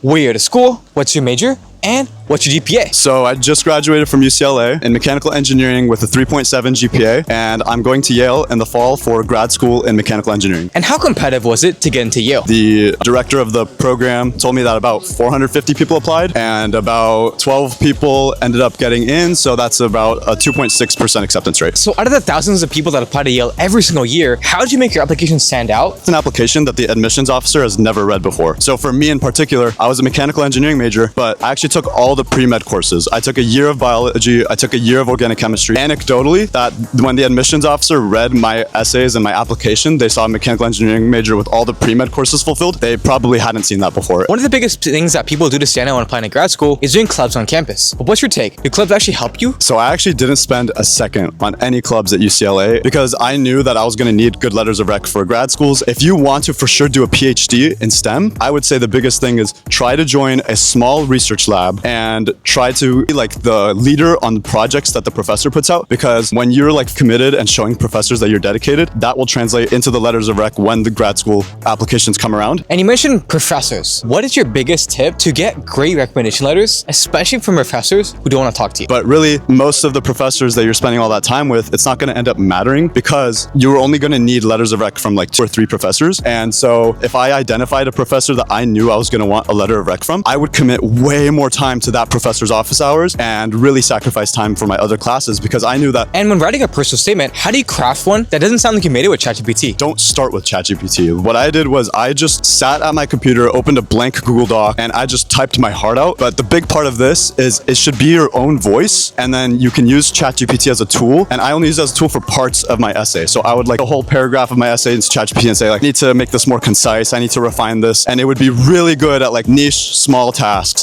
Where you go to school, what's your major, and what's your GPA? So I just graduated from UCLA in mechanical engineering with a 3.7 GPA, and I'm going to Yale in the fall for grad school in mechanical engineering. And how competitive was it to get into Yale? The director of the program told me that about 450 people applied and about 12 people ended up getting in, so that's about a 2.6% acceptance rate. So out of the thousands of people that apply to Yale every single year, how did you make your application stand out? It's an application that the admissions officer has never read before. So for me in particular, I was a mechanical engineering major, but I actually took all the pre-med courses. I took a year of biology, I took a year of organic chemistry. Anecdotally, that when the admissions officer read my essays and my application, they saw a mechanical engineering major with all the pre-med courses fulfilled. They probably hadn't seen that before. One of the biggest things that people do to stand out when applying to grad school is doing clubs on campus. But what's your take? Do clubs actually help you? So I actually didn't spend a second on any clubs at UCLA because I knew that I was going to need good letters of rec for grad schools. If you want to for sure do a PhD in STEM, I would say the biggest thing is try to join a small research lab and try to be like the leader on the projects that the professor puts out, because when you're like committed and showing professors that you're dedicated, that will translate into the letters of rec when the grad school applications come around. And you mentioned professors. What is your biggest tip to get great recommendation letters, especially from professors who don't want to talk to you? But really, most of the professors that you're spending all that time with, it's not going to end up mattering because you're only going to need letters of rec from like 2 or 3 professors. And so if I identified a professor that I knew I was going to want a letter of rec from, I would commit way more time to that professor's office hours and really sacrifice time for my other classes because I knew that. And when writing a personal statement, how do you craft one that doesn't sound like you made it with ChatGPT? Don't start with ChatGPT. What I did was I just sat at my computer, opened a blank Google Doc, and I just typed my heart out. But the big part of this is it should be your own voice, and then you can use ChatGPT as a tool. And I only use it as a tool for parts of my essay. So I would like a whole paragraph of my essay into ChatGPT and say like, I need to make this more concise. I need to refine this. And it would be really good at like niche, small tasks.